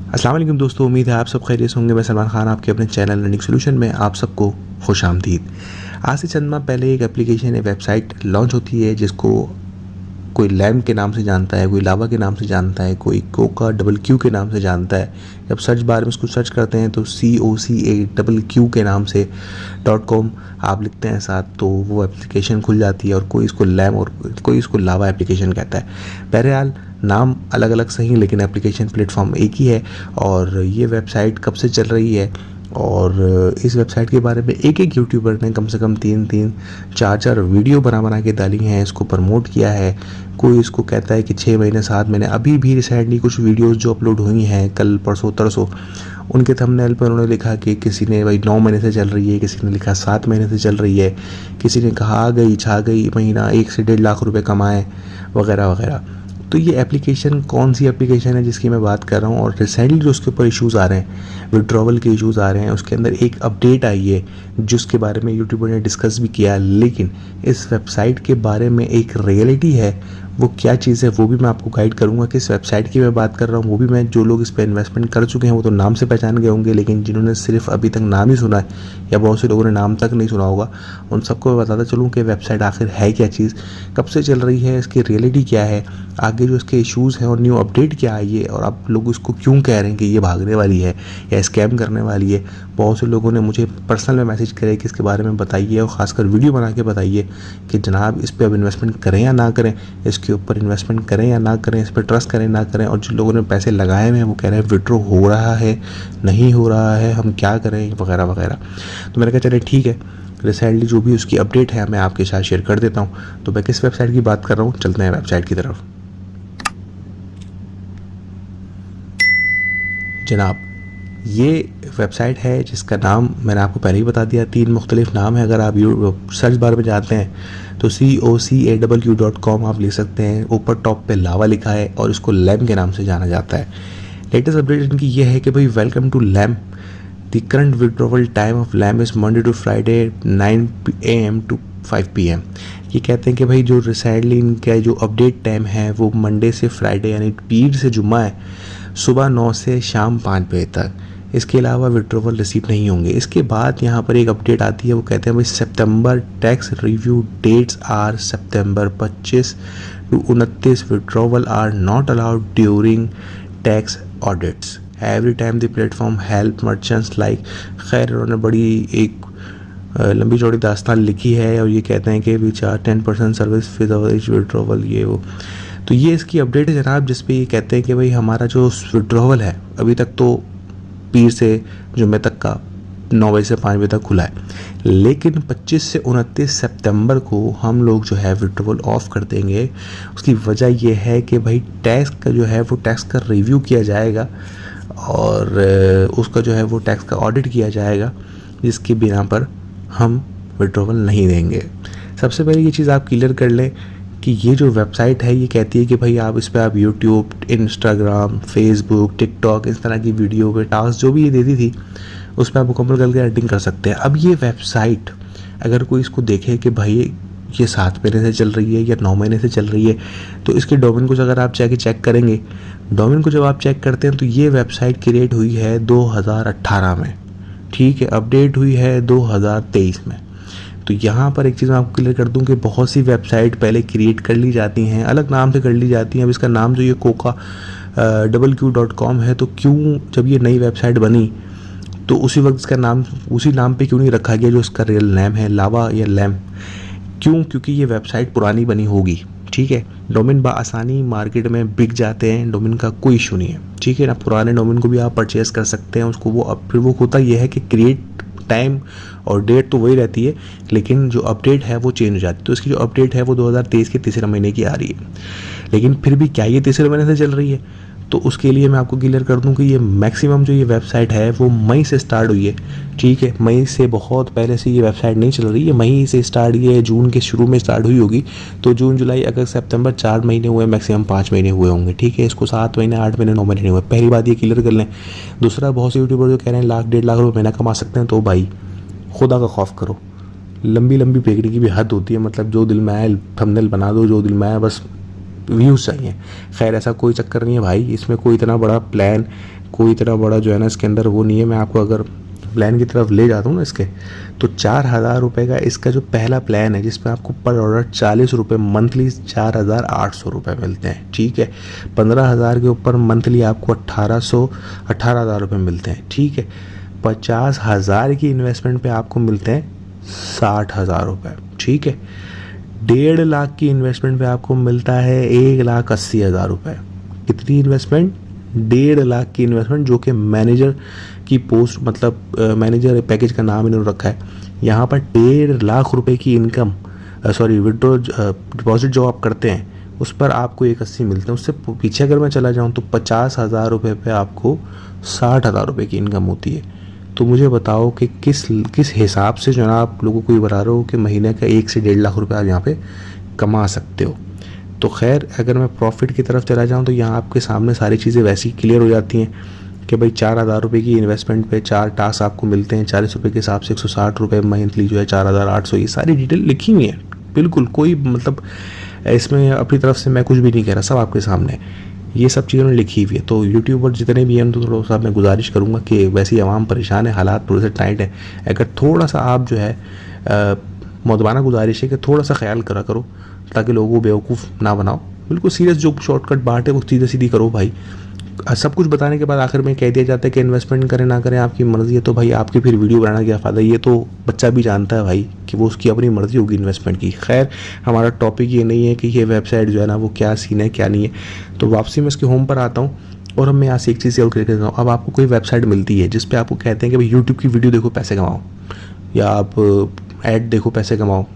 अस्सलाम वालेकुम दोस्तों, उम्मीद है आप सब खैरियत होंगे। मैं सलमान खान आपके अपने चैनल लर्निंग सोल्यूशन में आप सबको खुश आमदीद। आज से चंद माह पहले एक एप्लीकेशन, एक वेबसाइट लॉन्च होती है जिसको कोई लैम्प के नाम से जानता है, कोई लावा के नाम से जानता है, कोई कोका डबल क्यू के नाम से जानता है। जब सर्च बार में उसको सर्च करते हैं तो COCA के नाम से .com आप लिखते हैं साथ, तो वो एप्लीकेशन खुल जाती है और कोई इसको लैम्प और कोई इसको लावा एप्लीकेशन कहता है। बहरहाल नाम अलग अलग सही, लेकिन एप्लीकेशन प्लेटफॉर्म एक ही है। और ये वेबसाइट कब से चल रही है और इस वेबसाइट के बारे में एक एक यूट्यूबर ने कम से कम 3-3 4-4 वीडियो बना के डाली हैं, इसको प्रमोट किया है। कोई इसको कहता है कि 6 महीने 7 महीने। अभी भी रिसेंटली कुछ वीडियोस जो अपलोड हुई हैं कल परसों तरसों, उनके थंबनेल पर उन्होंने लिखा कि किसी ने भाई 9 महीने से चल रही है, किसी ने लिखा 7 महीने से चल रही है, किसी ने कहा आ गई छा गई, महीना 1 से 1.5 लाख रुपए कमाए वगैरह वगैरह। तो ये एप्लीकेशन कौन सी एप्लीकेशन है जिसकी मैं बात कर रहा हूँ, और रिसेंटली जो उसके ऊपर इश्यूज़ आ रहे हैं, विड्रॉवल के इश्यूज़ आ रहे हैं, उसके अंदर एक अपडेट आई है जिसके बारे में यूट्यूबर ने डिस्कस भी किया। लेकिन इस वेबसाइट के बारे में एक रियलिटी है, वो क्या चीज़ है वो भी मैं आपको गाइड करूँगा। किस वेबसाइट की मैं बात कर रहा हूँ वो भी मैं, जो लोग इस पर इन्वेस्टमेंट कर चुके हैं वो तो नाम से पहचान गए होंगे, लेकिन जिन्होंने सिर्फ अभी तक नाम ही सुना है या बहुत से लोगों ने नाम तक नहीं सुना होगा, उन सबको मैं बताता चलूँ कि वेबसाइट आखिर है क्या चीज़, कब से चल रही है, इसकी रियलिटी क्या है, आगे जो इसके इश्यूज़ हैं और न्यू अपडेट क्या आई है, और आप लोग उसको क्यों कह रहे हैं कि ये भागने वाली है या स्कैम करने वाली है। बहुत से लोगों ने मुझे पर्सनल में मैसेज करे कि इसके बारे में बताइए और ख़ासकर वीडियो बना के बताइए कि जनाब इस पर अब इन्वेस्टमेंट करें या ना करें, इसके ऊपर इन्वेस्टमेंट करें या ना करें, इस पर ट्रस्ट करें ना करें। और जिन लोगों ने पैसे लगाए हुए हैं वो कह रहे हैं विड्रॉ हो रहा है नहीं हो रहा है, हम क्या करें वगैरह वगैरह। तो मैंने कहा चले ठीक है, रिसेंटली जो भी उसकी अपडेट है मैं आपके साथ शेयर कर देता हूँ। तो मैं किस वेबसाइट की बात कर रहा हूँ, चलते हैं वेबसाइट की तरफ। जनाब ये वेबसाइट है जिसका नाम मैंने आपको पहले ही बता दिया, 3 मुख्तलिफ नाम है। अगर आप सर्च बार में जाते हैं तो COCAQ.com आप लिख सकते हैं। ऊपर टॉप पे लावा लिखा है और इसको लैम्प के नाम से जाना जाता है। लेटेस्ट अपडेट इनकी ये है कि भाई welcome to lamp, the current withdrawal time of lamp is Monday to Friday 9 AM to 5 PM। ये कहते हैं कि भाई जो रिसेंटली इनका जो अपडेट टाइम है वो मंडे से फ्राइडे यानी पीर से जुम्मा है, सुबह 9 से शाम 5 बजे तक। इसके अलावा विड्रॉवल रिसीव नहीं होंगे। इसके बाद यहाँ पर एक अपडेट आती है, वो कहते हैं भाई September tax review dates are September 25 to 29, withdrawal are not allowed during tax audits, every time the platform help merchants like. खैर उन्होंने बड़ी एक लंबी चौड़ी दास्तान लिखी है और ये कहते हैं कि we charge 10% service fee withdrawal ये वो। तो ये इसकी अपडेट है जनाब, जिस पे ये कहते हैं कि भाई हमारा जो विड्रॉवल है अभी तक तो पीर से जुम्मे तक का 9 बजे से 5 बजे तक खुला है, लेकिन 25 से 29 सितंबर को हम लोग जो है विड्रॉवल ऑफ कर देंगे। उसकी वजह यह है कि भाई टैक्स का जो है वो टैक्स का रिव्यू किया जाएगा और उसका जो है वो टैक्स का ऑडिट किया जाएगा, जिसके बिना पर हम विड्रॉवल नहीं देंगे। सबसे पहले ये चीज़ आप क्लियर कर लें कि ये जो वेबसाइट है ये कहती है कि भाई आप इस पर आप यूट्यूब, इंस्टाग्राम, फेसबुक, टिकटॉक, इस तरह की वीडियो पे टास्क जो भी ये देती थी उस पर आप मुकम्मल करके एडिटिंग कर सकते हैं। अब ये वेबसाइट अगर कोई इसको देखे कि भाई ये 7 महीने से चल रही है या 9 महीने से चल रही है, तो इसके डोमेन को अगर आप जाके चेक करेंगे, डोमेन को जब आप चेक करते हैं तो ये वेबसाइट क्रिएट हुई है 2018 में, ठीक है, अपडेट हुई है 2023 में। तो यहाँ पर एक चीज़ मैं आपको क्लियर कर दूँ कि बहुत सी वेबसाइट पहले क्रिएट कर ली जाती हैं, अलग नाम से कर ली जाती हैं। अब इसका नाम जो ये COCA.com है, तो क्यों जब ये नई वेबसाइट बनी तो उसी वक्त इसका नाम उसी नाम पे क्यों नहीं रखा गया जो इसका रियल नेम है, लावा या लैम्प? क्यों? क्योंकि ये वेबसाइट पुरानी बनी होगी, ठीक है। डोमेन आसानी मार्केट में बिक जाते हैं, डोमेन का कोई इशू नहीं है, ठीक है ना। पुराने डोमेन को भी आप परचेज़ कर सकते हैं उसको। वो अब फिर वो होता यह है कि क्रिएट टाइम और डेट तो वही रहती है, लेकिन जो अपडेट है वो चेंज हो जाती है। तो इसकी जो अपडेट है वो 2023 के तीसरे महीने की आ रही है, लेकिन फिर भी क्या ये तीसरे महीने से चल रही है? तो उसके लिए मैं आपको क्लियर कर दूं कि ये मैक्सिमम जो ये वेबसाइट है वो मई से स्टार्ट हुई है, ठीक है। मई से बहुत पहले से ये वेबसाइट नहीं चल रही है, मई से स्टार्ट, ये जून के शुरू में स्टार्ट हुई होगी। तो जून, जुलाई, अगस्त, सितंबर 4 महीने हुए, मैक्सिमम 5 महीने हुए होंगे, ठीक है। इसको 7 महीने, 8 महीने, 9 महीने नहीं हुए। पहली बात ये क्लियर कर लें। दूसरा, बहुत से यूट्यूबर जो कह रहे हैं 1 लाख 1.5 लाख रुपये महीना कमा सकते हैं, तो भाई खुदा का खौफ करो, लंबी लंबी फेंकने की भी हद होती है। मतलब जो दिल में आए थंबनेल बना दो, जो दिल में आए बस व्यूज़ चाहिए। खैर ऐसा कोई चक्कर नहीं है भाई, इसमें कोई इतना बड़ा प्लान कोई इतना बड़ा जो है ना इसके अंदर वो नहीं है। मैं आपको अगर प्लान की तरफ ले जाता हूँ ना इसके, तो 4,000 रुपये का इसका जो पहला प्लान है जिसमें आपको पर ऑर्डर 40 रुपये मंथली 4,800 रुपये मिलते हैं, ठीक है। 15,000 के ऊपर मंथली आपको 18,000 रुपये मिलते हैं, ठीक है। 50,000 की इन्वेस्टमेंट पे आपको मिलते हैं 60,000 रुपये, ठीक है। 1.5 लाख की इन्वेस्टमेंट पे आपको मिलता है 1,80,000 रुपये। कितनी इन्वेस्टमेंट? 1.5 लाख की इन्वेस्टमेंट, जो कि मैनेजर की पोस्ट, मतलब मैनेजर पैकेज का नाम इन्होंने रखा है। यहाँ पर 1.5 लाख रुपए की इनकम, सॉरी विड्रॉ डिपॉजिट जो आप करते हैं उस पर आपको 180 मिलते हैं। उससे पीछे अगर मैं चला जाऊँ तो 50,000 रुपये पे आपको 60,000 रुपये की इनकम होती है। तो मुझे बताओ कि किस हिसाब से जो है ना आप लोगों को ये बता रहे हो कि महीने का 1 से 1.5 लाख रुपये आप यहाँ पे कमा सकते हो। तो खैर, अगर मैं प्रॉफिट की तरफ चला जाऊँ तो यहाँ आपके सामने सारी चीज़ें वैसी क्लियर हो जाती हैं कि भाई 4,000 रुपये की इन्वेस्टमेंट पे 4 टास्क आपको मिलते हैं, 40 रुपये के हिसाब से 160 रुपये मंथली जो है 4,800। ये सारी डिटेल लिखी हुई है, बिल्कुल कोई मतलब इसमें अपनी तरफ से मैं कुछ भी नहीं कह रहा, सब आपके सामने ये सब चीज़ें लिखी हुई है। तो यूट्यूबर जितने भी हैं तो थोड़ा सा मैं गुजारिश करूँगा कि वैसे ही आवाम परेशान है, हालात थोड़े से टाइट है, अगर थोड़ा सा आप जो है मौदबाना गुजारिश है कि थोड़ा सा ख्याल करा करो ताकि लोगों को बेवकूफ़ ना बनाओ। बिल्कुल सीरियस जो शॉर्टकट बात है वो सीधे सीधी करो भाई। सब कुछ बताने के बाद आखिर में कह दिया जाता है कि इन्वेस्टमेंट करें ना करें आपकी मर्ज़ी है, तो भाई आपकी फिर वीडियो बनाना क्या फ़ायदा। ये तो बच्चा भी जानता है भाई कि वो उसकी अपनी मर्ज़ी होगी इन्वेस्टमेंट की। खैर, हमारा टॉपिक ये नहीं है कि ये वेबसाइट जो है ना वो क्या सीन है क्या नहीं है। तो वापसी में इसके होम पर आता हूँ और अब मैं यहाँ से एक चीज़ और क्लियर करता हूँ। अब आपको कोई वेबसाइट मिलती है जिस पर आपको कहते हैं कि भाई यूट्यूब की वीडियो देखो पैसे कमाओ, या आप ऐड देखो पैसे कमाओ,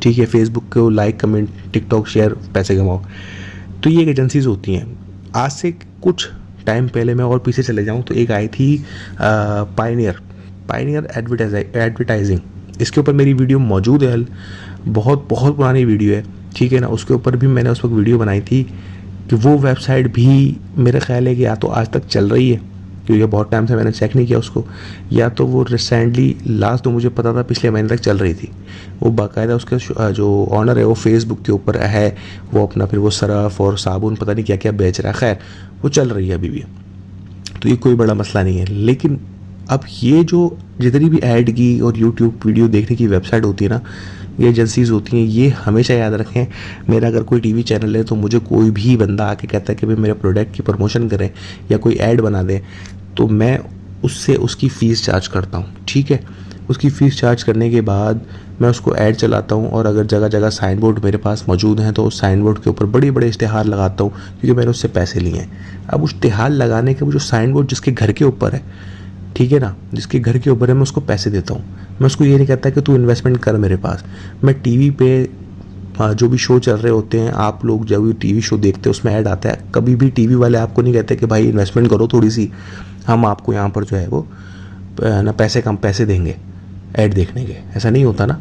ठीक है, फेसबुक को लाइक कमेंट टिकटॉक शेयर पैसे कमाओ। तो ये एक एजेंसीज होती हैं। आज से कुछ टाइम पहले मैं और पीछे चले जाऊं तो एक आई थी पायनियर एडवर्टाइजिंग। इसके ऊपर मेरी वीडियो मौजूद है, बहुत पुरानी वीडियो है, ठीक है ना। उसके ऊपर भी मैंने उस वक्त वीडियो बनाई थी कि वो वेबसाइट भी मेरा ख्याल है कि या तो आज तक चल रही है, क्योंकि बहुत टाइम से मैंने चेक नहीं किया उसको, या तो वो रिसेंटली लास्ट तो मुझे पता था पिछले महीने तक चल रही थी। वो बाकायदा उसका जो ऑनर है वो फेसबुक के ऊपर है, वो अपना फिर वो सरफ और साबुन पता नहीं क्या क्या बेच रहा है। खैर, वो चल रही है अभी भी, तो ये कोई बड़ा मसला नहीं है। लेकिन अब ये जो जितनी भी ऐड की और यूट्यूब वीडियो देखने की वेबसाइट होती है ना, ये एजेंसीज़ होती हैं, ये हमेशा याद रखें। मेरा अगर कोई टीवी चैनल है तो मुझे कोई भी बंदा आके कहता है कि भाई मेरे प्रोडक्ट की प्रमोशन करें या कोई ऐड बना दें, तो मैं उससे उसकी फ़ीस चार्ज करता हूँ, ठीक है। उसकी फ़ीस चार्ज करने के बाद मैं उसको ऐड चलाता हूँ, और अगर जगह जगह साइन बोर्ड मेरे पास मौजूद हैं तो उस साइन बोर्ड के ऊपर बड़े बड़े इश्तिहार लगाता हूँ, क्योंकि मैंने उससे पैसे लिए हैं। अब उस इश्तिहार लगाने के वो जो साइन बोर्ड जिसके घर के ऊपर है, ठीक है ना, जिसके घर के ऊपर है, मैं उसको पैसे देता हूँ। मैं उसको ये नहीं कहता कि तू इन्वेस्टमेंट कर मेरे पास। मैं टीवी पे जो भी शो चल रहे होते हैं, आप लोग जब भी टीवी शो देखते हैं उसमें ऐड आता है, कभी भी टीवी वाले आपको नहीं कहते कि भाई इन्वेस्टमेंट करो थोड़ी सी, हम आपको यहाँ पर जो है वो ना कम पैसे देंगे ऐड देखने के, ऐसा नहीं होता ना।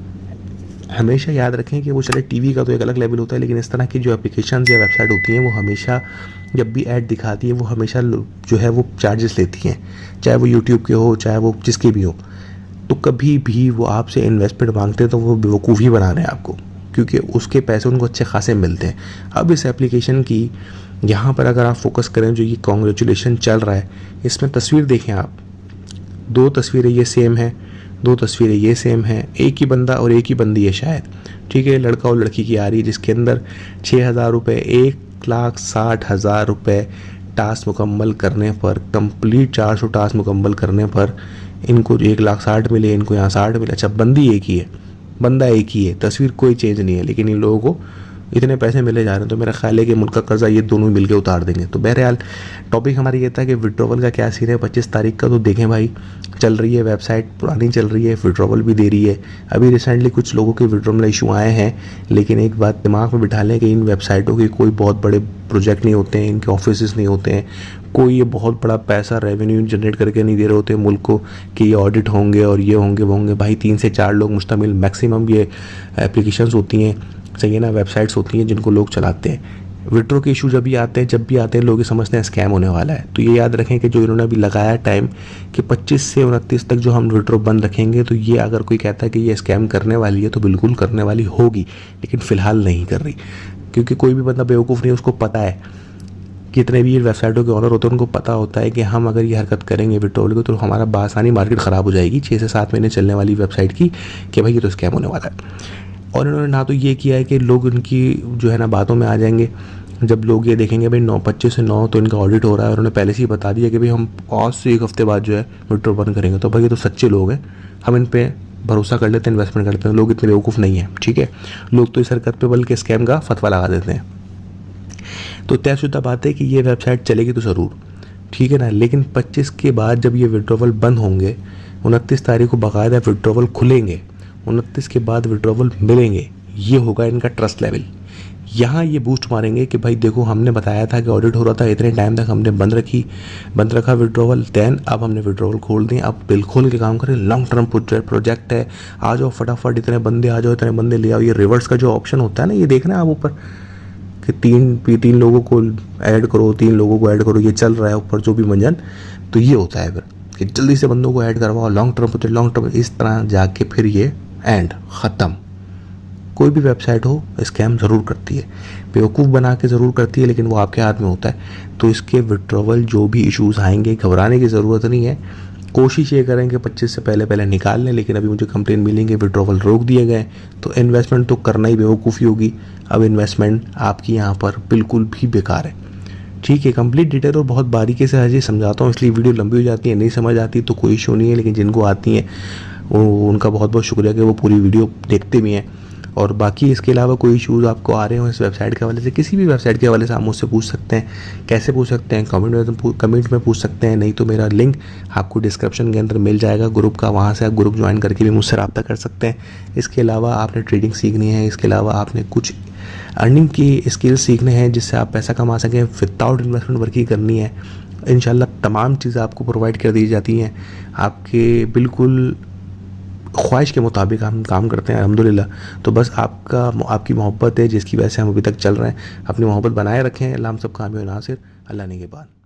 हमेशा याद रखें कि वो चले टीवी का तो एक अलग लेवल होता है, लेकिन इस तरह की जो एप्लीकेशन या वेबसाइट होती हैं वो हमेशा जब भी ऐड दिखाती है वो हमेशा जो है वो चार्जेस लेती हैं, चाहे वो यूट्यूब के हो चाहे वो जिसके भी हो। तो कभी भी वो आपसे इन्वेस्टमेंट मांगते हैं तो वो बेवकूफ़ी बना रहे हैं आपको, क्योंकि उसके पैसे उनको अच्छे खासे मिलते हैं। अब इस एप्लीकेशन की यहाँ पर अगर आप फोकस करें, जो ये कॉन्ग्रेचुलेशन चल रहा है, इसमें तस्वीर देखें आप, 2 तस्वीरें ये सेम है, 2 तस्वीरें ये सेम है, एक ही बंदा और एक ही बंदी है शायद, ठीक है, लड़का और लड़की की आ रही है, जिसके अंदर 6,000 रुपये, 1,60,000 रुपये टास्क मुकम्मल करने पर, कंप्लीट 400 टास्क मुकम्मल करने पर इनको 1,60,000 मिले, इनको यहाँ 60 मिले। अच्छा, बंदी एक ही है, बंदा एक ही है, तस्वीर कोई चेंज नहीं है, लेकिन इन लोगों को इतने पैसे मिले जा रहे हैं। तो मेरा ख्याल है कि मुल्क का कर्जा ये दोनों मिलकर उतार देंगे। तो बहरहाल टॉपिक हमारा ये था कि विड्रॉवल का क्या सीन है 25 तारीख का। तो देखें भाई, चल रही है वेबसाइट, पुरानी चल रही है, विड्रॉवल भी दे रही है। अभी रिसेंटली कुछ लोगों के विड्रॉवल इशू आए हैं, लेकिन एक बात दिमाग में बिठा लें कि इन वेबसाइटों के कोई बहुत बड़े प्रोजेक्ट नहीं होते हैं, इनके ऑफिस नहीं होते हैं, कोई ये बहुत बड़ा पैसा रेवेन्यू जनरेट करके नहीं दे रहे होते मुल्क को कि ये ऑडिट होंगे और ये होंगे वो होंगे। भाई 3 से 4 लोग मुश्तमिल मैक्सिमम ये एप्लीकेशंस होती हैं, सही है ना, वेबसाइट्स होती हैं जिनको लोग चलाते हैं। विड्रो के इशू जब भी आते हैं लोग ये समझते हैं स्कैम होने वाला है। तो ये याद रखें कि जो इन्होंने अभी लगाया टाइम कि 25 से 29 तक जो हम विड्रो बंद रखेंगे, तो ये अगर कोई कहता है कि ये स्कैम करने वाली है तो बिल्कुल करने वाली होगी, लेकिन फ़िलहाल नहीं कर रही, क्योंकि कोई भी बंदा बेवकूफ़ नहीं, उसको पता है कितने भी ये वेबसाइटों के ऑनर होते हैं उनको पता होता है कि हम अगर ये हरकत करेंगे विड्रॉवल को तो हमारा बासानी मार्केट ख़राब हो जाएगी 6 से 7 महीने चलने वाली वेबसाइट की, कि भाई ये तो स्कैम होने वाला है। और इन्होंने ना तो ये किया है कि लोग उनकी जो है ना बातों में आ जाएंगे, जब लोग ये देखेंगे भाई 25 से 9 तो इनका ऑडिट हो रहा है और उन्होंने पहले से ही बता दिया कि भाई हम आज से 1 हफ्ते बाद जो है विड्रॉ बंद करेंगे, तो भाई ये तो सच्चे लोग हैं, हम इन पे भरोसा कर लेते हैं, इन्वेस्टमेंट करते हैं। लोग इतने बेवकूफ़ नहीं है, ठीक है। लोग तो इस हरकत पे बल्कि स्कैम का फतवा लगा देते हैं। तो तयशुदा बात है कि ये वेबसाइट चलेगी तो ज़रूर, ठीक है ना, लेकिन 25 के बाद जब ये विड्रॉवल बंद होंगे, 29 तारीख को बाकायदा विड्रॉवल खुलेंगे, 29 के बाद विड्रॉवल मिलेंगे, ये होगा इनका ट्रस्ट लेवल। यहाँ ये बूस्ट मारेंगे कि भाई देखो हमने बताया था कि ऑडिट हो रहा था, इतने टाइम तक हमने बंद रखा विड्रॉवल, दैन अब हमने विड्रॉवल खोल दिए, अब बिल खोल के काम करें, लॉन्ग टर्म प्रोजेक्ट है, आ जाओ फटाफट, इतने बंदे आ जाओ, इतने बंदे ले आओ। ये रिवर्स का जो ऑप्शन होता है ना, ये देखना आप ऊपर कि तीन लोगों को ऐड करो, 3 लोगों को ऐड करो, ये चल रहा है ऊपर जो भी मंजन, तो ये होता है फिर कि जल्दी से बंदों को ऐड करवाओ, लॉन्ग टर्म, इस तरह जाके फिर ये एंड ख़त्म। कोई भी वेबसाइट हो स्कैम ज़रूर करती है, बेवकूफ़ बना के ज़रूर करती है, लेकिन वो आपके हाथ में होता है। तो इसके विड्रॉवल जो भी इश्यूज़ आएंगे, घबराने की ज़रूरत नहीं है। कोशिश ये करें कि 25 से पहले निकाल लें, लेकिन अभी मुझे कंप्लेन मिलेंगे विड्रॉवल रोक दिए गए, तो इन्वेस्टमेंट तो करना ही बेवकूफ़ी होगी। अब इन्वेस्टमेंट आपकी यहाँ पर बिल्कुल भी बेकार है, ठीक है। कंप्लीट डिटेल और बहुत बारीकी से हर चीज़ समझाता हूँ, इसलिए वीडियो लंबी हो जाती है, नहीं समझ आती तो कोई इशू नहीं है, लेकिन जिनको आती हैं उनका बहुत बहुत शुक्रिया कि वो पूरी वीडियो देखते भी हैं। और बाकी इसके अलावा कोई इशूज़ आपको आ रहे हो इस वेबसाइट के हवाले से, किसी भी वेबसाइट के हवाले से आप मुझसे पूछ सकते हैं। कैसे पूछ सकते हैं? कमेंट में पूछ सकते हैं, नहीं तो मेरा लिंक आपको डिस्क्रिप्शन के अंदर मिल जाएगा ग्रुप का, वहाँ से आप ग्रुप ज्वाइन करके भी मुझसे रब्ता कर सकते हैं। इसके अलावा आपने ट्रेडिंग सीखनी है, इसके अलावा आपने कुछ अर्निंग की स्किल्स सीखने हैं जिससे आप पैसा कमा सकें, विदाउट इन्वेस्टमेंट वर्किंग करनी है, इंशाल्लाह तमाम चीज़ें आपको प्रोवाइड कर दी जाती हैं। आपके बिल्कुल ख्वाहिश के मुताबिक हम काम करते हैं अल्हम्दुलिल्लाह। तो बस आपकी मोहब्बत है जिसकी वजह से हम अभी तक चल रहे हैं। अपनी मोहब्बत बनाए रखें। अल्लाह हम सब कामयाब नासिर, अल्लाह ने के बाद।